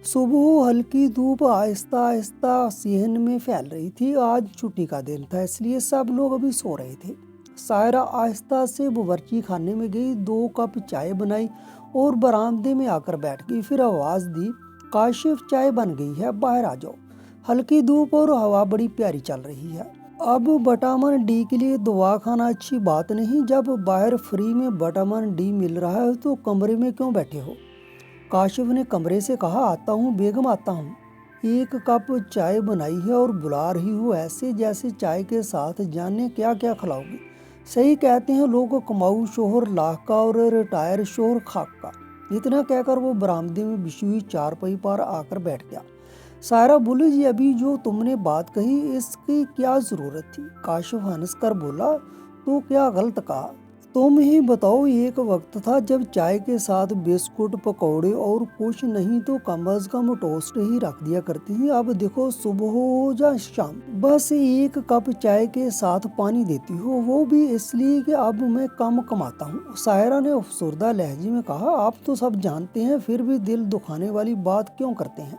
सुबह हल्की धूप आहिस्ता आहिस्ता सहन में फैल रही थी। आज छुट्टी का दिन था, इसलिए सब लोग अभी सो रहे थे। सायरा आहिस्ता से बावर्ची खाने में गई, 2 कप चाय बनाई और बरामदे में आकर बैठ गई। फिर आवाज दी, काशिफ चाय बन गई है, बाहर आ जाओ। हल्की धूप और हवा बड़ी प्यारी चल रही है। अब विटामिन डी के लिए दवा खाना अच्छी बात नहीं। जब बाहर फ्री में विटामिन डी मिल रहा है तो कमरे में क्यों बैठे हो? काशिफ ने कमरे से कहा, आता हूँ बेगम, आता हूँ। 1 कप चाय बनाई है और बुला रही हो ऐसे जैसे चाय के साथ जाने क्या क्या खिलाओगी। सही कहते हैं लोग, कमाऊ शोहर लाख का और रिटायर शोहर खाक का। इतना कहकर वो बरामदे में बिछी हुई चारपाई पर आकर बैठ गया। सायरा बोली, जी अभी जो तुमने बात कही इसकी क्या जरूरत थी? काशिफ हंस कर बोला, तो क्या गलत कहा? तुम ही बताओ, एक वक्त था जब चाय के साथ बिस्कुट पकौड़े और कुछ नहीं तो कम अज कम टोस्ट ही रख दिया करती थी। अब देखो, सुबह हो या शाम, बस 1 कप चाय के साथ पानी देती हो, वो भी इसलिए कि अब मैं कम कमाता हूँ। सायरा ने अफसरदा लहजे में कहा, आप तो सब जानते हैं, फिर भी दिल दुखाने वाली बात क्यों करते हैं?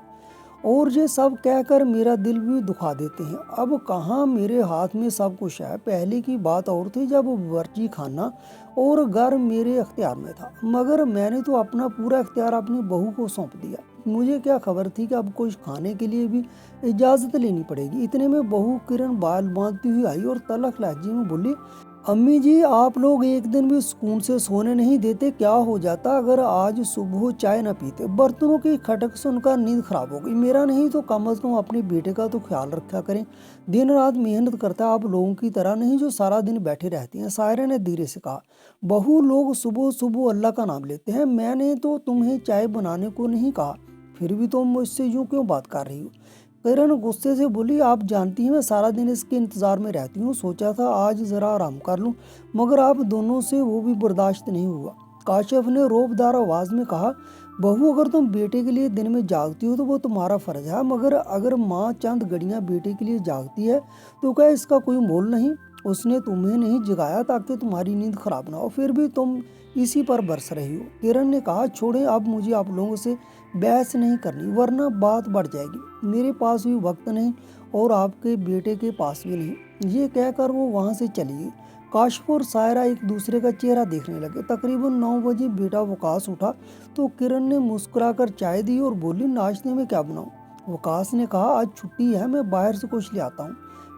और ये सब कहकर मेरा दिल भी दुखा देते हैं। अब कहाँ मेरे हाथ में सब कुछ है। पहले की बात और थी जब बावर्ची खाना और घर मेरे अख्तियार में था, मगर मैंने तो अपना पूरा अख्तियार अपनी बहू को सौंप दिया। मुझे क्या खबर थी कि अब कुछ खाने के लिए भी इजाज़त लेनी पड़ेगी। इतने में बहू किरण बाल बांधती हुई आई और तलख लहजे में बोली, अम्मी जी आप लोग एक दिन भी सुकून से सोने नहीं देते। क्या हो जाता अगर आज सुबह चाय न पीते? बर्तनों की खटक सुनकर नींद खराब हो गई। मेरा नहीं तो कम अज कम अपने बेटे का तो ख्याल रखा करें। दिन रात मेहनत करता है, आप लोगों की तरह नहीं जो सारा दिन बैठे रहती हैं। सायरा ने धीरे से कहा, बहू लोग सुबह सुबह अल्लाह का नाम लेते हैं। मैंने तो तुम्हें चाय बनाने को नहीं कहा, फिर भी तुम मुझसे यूं क्यों बात कर रही हो? किरण गुस्से से बोली, आप जानती हैं मैं सारा दिन इसके इंतजार में रहती हूँ। सोचा था आज जरा आराम कर लूँ, मगर आप दोनों से वो भी बर्दाश्त नहीं हुआ। काशिफ ने रोबदार आवाज में कहा, बहू अगर तुम बेटे के लिए दिन में जागती हो तो वो तुम्हारा फर्ज है, मगर अगर माँ चंद घड़ियाँ बेटे के लिए जागती है तो क्या इसका कोई मोल नहीं? उसने तुम्हें नहीं जगाया ताकि तुम्हारी नींद खराब ना हो, फिर भी तुम इसी पर बरस रही हो। किरण ने कहा, छोड़ें, अब मुझे आप लोगों से बहस नहीं करनी वरना बात बढ़ जाएगी। मेरे पास भी वक्त नहीं और आपके बेटे के पास भी नहीं। ये कहकर वो वहाँ से चली गई। काशिफ और सायरा एक दूसरे का चेहरा देखने लगे। तकरीबन 9 बजे बेटा वकास उठा तो किरण ने मुस्कुराकर चाय दी और बोली, नाश्ते में क्या बनाऊं? वकास ने कहा, आज छुट्टी है, मैं बाहर से कुछ ले आता हूँ।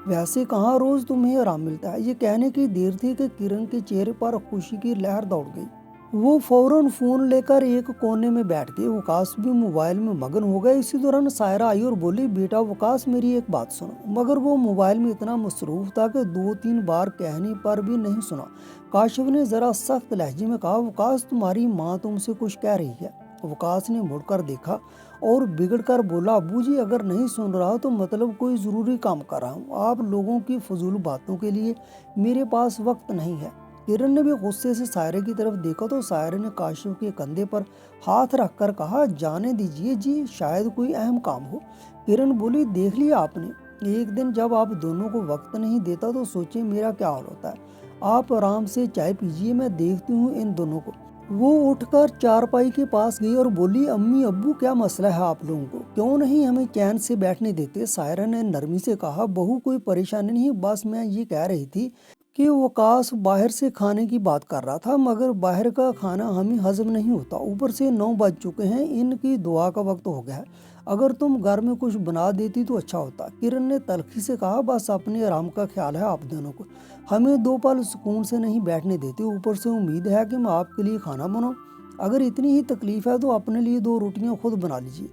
वैसे कहाँ रोज तुम्हें आराम मिलता है? ये कहने की देर थी कि किरण के चेहरे पर खुशी की लहर दौड़ गई। वो फौरन फोन लेकर एक कोने में बैठ गई। वकास भी मोबाइल में मगन हो गए। इसी दौरान सायरा आई और बोली, बेटा वकास मेरी एक बात सुनो। मगर वो मोबाइल में इतना मसरूफ था कि 2-3 बार कहने पर भी नहीं सुना। काशिफ ने जरा सख्त लहजे में कहा, वकास तुम्हारी माँ तुमसे कुछ कह रही है। वकास ने मुड़कर देखा और बिगड़ कर बोला, अब्बू जी अगर नहीं सुन रहा तो मतलब कोई ज़रूरी काम कर रहा हूँ। आप लोगों की फजूल बातों के लिए मेरे पास वक्त नहीं है। किरण ने भी गुस्से से सायरे की तरफ देखा तो सायरे ने काशिफ के कंधे पर हाथ रखकर कहा, जाने दीजिए जी, शायद कोई अहम काम हो। किरण बोली, देख लिया आपने, एक दिन जब आप दोनों को वक्त नहीं देता तो सोचिए मेरा क्या हाल होता है। आप आराम से चाय पीजिए, मैं देखती हूँ इन दोनों को। वो उठकर चारपाई के पास गई और बोली, अम्मी अब्बू क्या मसला है आप लोगों को? क्यों नहीं हमें चैन से बैठने देते? सायरा ने नरमी से कहा, बहू कोई परेशानी नहीं, बस मैं ये कह रही थी कि वकास बाहर से खाने की बात कर रहा था, मगर बाहर का खाना हमें हजम नहीं होता। ऊपर से 9 बज चुके हैं, इनकी दुआ का वक्त हो गया है। अगर तुम घर में कुछ बना देती तो अच्छा होता। किरण ने तलखी से कहा, बस अपने आराम का ख्याल है आप दोनों को, हमें 2 पल सुकून से नहीं बैठने देते। ऊपर से उम्मीद है कि मैं आपके लिए खाना बनाऊं। अगर इतनी ही तकलीफ है तो अपने लिए 2 रोटियां खुद बना लीजिए।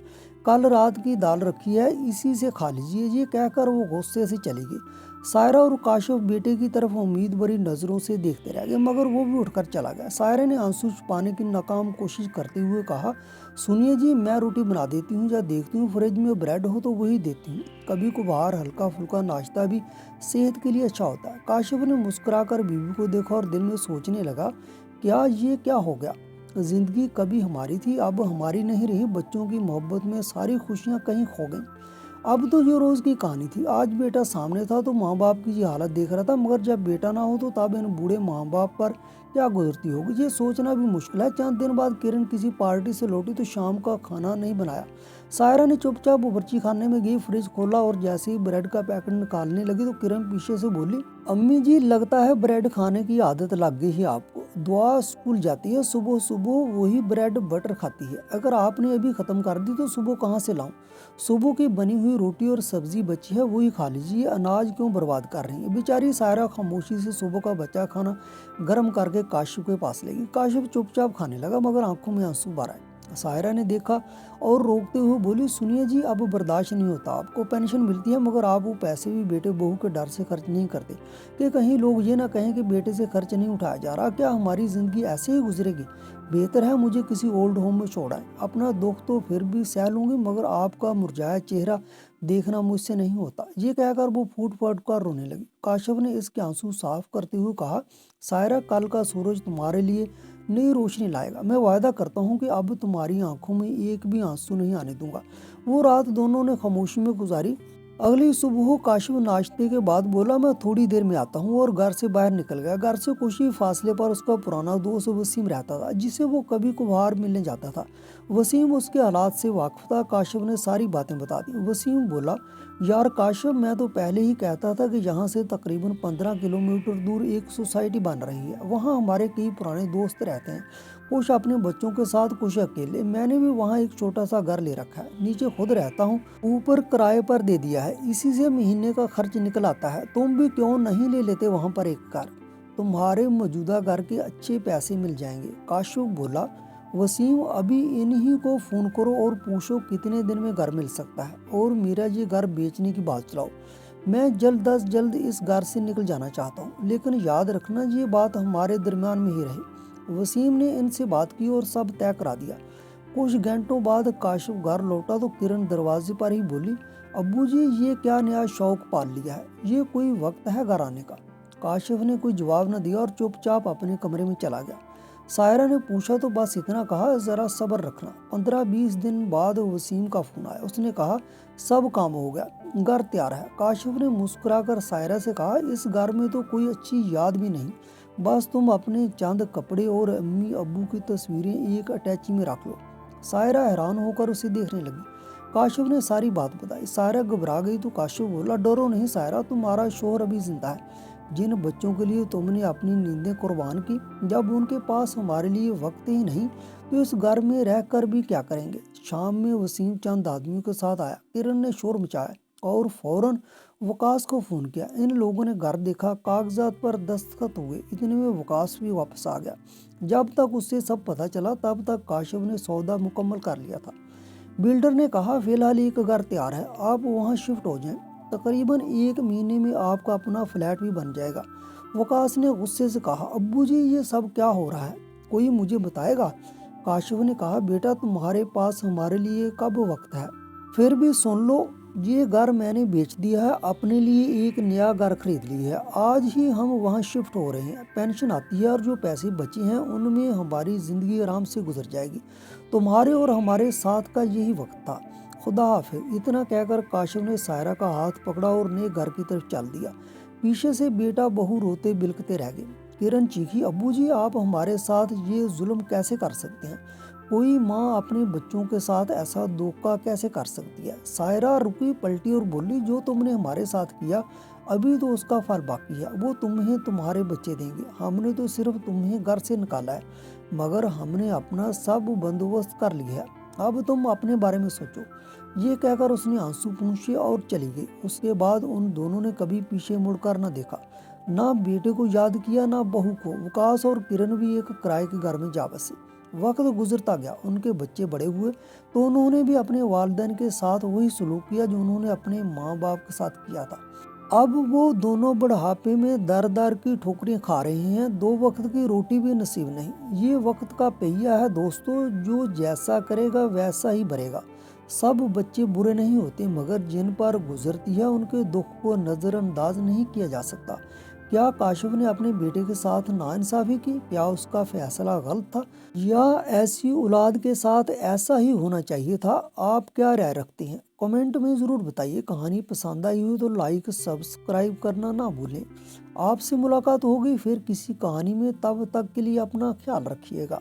कल रात की दाल रखी है, इसी से खा लीजिए। ये कहकर वो गुस्से से चली गई। सायरा और काशिफ बेटे की तरफ उम्मीद भरी नजरों से देखते रह गए, मगर वो भी उठकर चला गया। सायरा ने आंसू छुपाने की नाकाम कोशिश करते हुए कहा, सुनिए जी, मैं रोटी बना देती हूँ या देखती हूँ फ्रिज में ब्रेड हो तो वही देती हूँ। कभी कभार हल्का फुल्का नाश्ता भी सेहत के लिए अच्छा होता है। काशिफ ने मुस्कुराकर बीवी को देखा और दिल में सोचने लगा, क्या ये क्या हो गया? जिंदगी कभी हमारी थी, अब हमारी नहीं रही। बच्चों की मोहब्बत में सारी खुशियाँ कहीं खो गईं। अब तो ये रोज की कहानी थी। आज बेटा सामने था तो माँ बाप की ये हालत देख रहा था, मगर जब बेटा ना हो तो तब इन बूढ़े माँ बाप पर क्या गुजरती होगी, ये सोचना भी मुश्किल है। चंद दिन बाद किरण किसी पार्टी से लौटी तो शाम का खाना नहीं बनाया। सायरा ने चुपचाप बावर्ची खाने में गई, फ्रिज खोला और जैसे ही ब्रेड का पैकेट निकालने लगी तो किरण पीछे से बोली, अम्मी जी लगता है ब्रेड खाने की आदत लग गई है आपको। दुआ स्कूल जाती है, सुबह सुबह वही ब्रेड बटर खाती है। अगर आपने अभी खत्म कर दी तो सुबह कहाँ से लाऊं? सुबह की बनी हुई रोटी और सब्जी बची है वही खा लीजिए, अनाज क्यों बर्बाद कर रही है। बेचारी सायरा खामोशी से सुबह का बचा खाना गर्म करके काशिफ के पास ले गई। काशिफ चुपचाप खाने लगा मगर आंखों में आंसू भर आए। सायरा ने देखा और रोकते हुए बोली, सुनिए जी अब बर्दाश्त नहीं होता, आपको पेंशन मिलती है मगर आप वो पैसे भी बेटे बहू के डर से खर्च नहीं करते कि कहीं लोग ये ना कहें कि बेटे से खर्च नहीं उठाया जा रहा। क्या हमारी जिंदगी ऐसे ही गुजरेगी? बेहतर है मुझे किसी ओल्ड होम में छोड़ाएं। अपना दुख तो फिर भी सह लूंगी मगर आपका मुरझाया चेहरा देखना मुझसे नहीं होता। ये कहकर वो फूट फाट कर रोने लगी। काशिफ ने इसके आंसू साफ करते हुए कहा, सायरा कल का सूरज तुम्हारे लिए नई रोशनी लाएगा। मैं वायदा करता हूँ कि अब तुम्हारी आंखों में एक भी आंसू नहीं आने दूंगा। वो रात दोनों ने खामोशी में गुजारी। अगली सुबह काशिफ नाश्ते के बाद बोला, मैं थोड़ी देर में आता हूँ, और घर से बाहर निकल गया। घर से कुछ ही फासले पर उसका पुराना दोस्त वसीम रहता था, जिसे वो कभी कभार मिलने जाता था। वसीम उसके हालात से वाकिफ था। काशिफ ने सारी बातें बता दी। वसीम बोला, यार काशिफ, मैं तो पहले ही कहता था कि यहाँ से तकरीबन 15 किलोमीटर दूर एक सोसाइटी बन रही है। वहाँ हमारे कई पुराने दोस्त रहते हैं, कुछ अपने बच्चों के साथ, कुछ अकेले। मैंने भी वहाँ एक छोटा सा घर ले रखा है, नीचे खुद रहता हूँ, ऊपर किराए पर दे दिया है, इसी से महीने का खर्च निकल आता है। तुम भी क्यों नहीं ले लेते वहाँ पर एक घर? तुम्हारे मौजूदा घर के अच्छे पैसे मिल जाएंगे। काशिफ बोला, वसीम अभी इन्हीं को फ़ोन करो और पूछो कितने दिन में घर मिल सकता है, और मेरा ये घर बेचने की बात चलाओ। मैं जल्द अज जल्द इस घर से निकल जाना चाहता हूँ, लेकिन याद रखना ये बात हमारे दरमियान में ही रहे। वसीम ने इनसे बात की और सब तय करा दिया। कुछ घंटों बाद काशिफ घर लौटा तो किरण दरवाजे पर ही बोली, अब्बू जी ये क्या नया शौक पाल लिया है, ये कोई वक्त है घर आने का? काशिफ ने कोई जवाब न दिया और चुपचाप अपने कमरे में चला गया। सायरा ने पूछा तो बस इतना कहा, जरा सब्र रखना। 15-20 दिन बाद वसीम का फोन आया। उसने कहा, सब काम हो गया, घर तैयार है। काशिफ ने मुस्कुराकर सायरा से कहा, इस घर में तो कोई अच्छी याद भी नहीं, बस तुम अपने चंद कपड़े और अम्मी अब्बू की तस्वीरें एक अटैची में रख लो। सायरा हैरान होकर उसे देखने लगी। काशिफ ने सारी बात बताई। सायरा घबरा गई तो काशिफ बोला, डरो नहीं सायरा, तुम्हारा शोहर अभी जिंदा है। जिन बच्चों के लिए तुमने अपनी नींदें कुर्बान की, जब उनके पास हमारे लिए वक्त ही नहीं तो इस घर में रह कर भी क्या करेंगे? शाम में वसीम चंद आदमियों के साथ आया। किरण ने शोर मचाया और फौरन वकास को फ़ोन किया। इन लोगों ने घर देखा, कागजात पर दस्तखत हुए, इतने में वकास भी वापस आ गया। जब तक उससे सब पता चला तब तक काशिफ ने सौदा मुकम्मल कर लिया था। बिल्डर ने कहा, फिलहाल एक घर तैयार है, आप वहाँ शिफ्ट हो जाएं, तकरीबन 1 महीने में आपका अपना फ्लैट भी बन जाएगा। वकास ने गुस्से से कहा, अब्बू जी ये सब क्या हो रहा है, कोई मुझे बताएगा? काशिफ ने कहा, बेटा तुम्हारे पास हमारे लिए कब वक्त है? फिर भी सुन लो, ये घर मैंने बेच दिया है, अपने लिए एक नया घर खरीद लिया है। आज ही हम वहाँ शिफ्ट हो रहे हैं। पेंशन आती है और जो पैसे बचे हैं उनमें हमारी ज़िंदगी आराम से गुजर जाएगी। तुम्हारे और हमारे साथ का यही वक्त था। खुदा हाफिज। इतना कहकर काशिफ ने सायरा का हाथ पकड़ा और नए घर की तरफ चल दिया। पीछे से बेटा बहू रोते बिलखते रह गए। किरण चीखी, अब्बू जी आप हमारे साथ ये जुल्म कैसे कर सकते हैं? कोई माँ अपने बच्चों के साथ ऐसा धोखा कैसे कर सकती है? सायरा रुकी, पलटी और बोली, जो तुमने हमारे साथ किया अभी तो उसका फल बाकी है, वो तुम्हें तुम्हारे बच्चे देंगे। हमने तो सिर्फ तुम्हें घर से निकाला है, मगर हमने अपना सब बंदोबस्त कर लिया है। अब तुम अपने बारे में सोचो। ये कहकर उसने आंसू पूंछे और चली गई। उसके बाद उन दोनों ने कभी पीछे मुड़कर न देखा, ना बेटे को याद किया ना बहू को। वकास और किरण भी एक किराए के घर में जा बसे। वक्त गुजरता गया, उनके बच्चे बड़े हुए तो उन्होंने भी अपने वालिदैन के साथ वही सलूक किया जो उन्होंने अपने माँ बाप के साथ किया था। अब वो दोनों बुढ़ापे में दर दर की ठोकरें खा रहे हैं, 2 वक्त की रोटी भी नसीब नहीं। ये वक्त का पहिया है दोस्तों, जो जैसा करेगा वैसा ही भरेगा। सब बच्चे बुरे नहीं होते, मगर जिन पर गुजरती है उनके दुख को नज़रअंदाज नहीं किया जा सकता। کیا کاشف نے اپنے بیٹے کے ساتھ ناانصافی کی؟ کیا اس کا فیصلہ غلط تھا یا ایسی اولاد کے ساتھ ایسا ہی ہونا چاہیے تھا؟ آپ کیا رائے رکھتے ہیں؟ کمنٹ میں ضرور بتائیے۔ کہانی پسند آئی ہوئی تو لائک سبسکرائب کرنا نہ بھولیں۔ آپ سے ملاقات ہوگی پھر کسی کہانی میں، تب تک کے لیے اپنا خیال رکھیے گا۔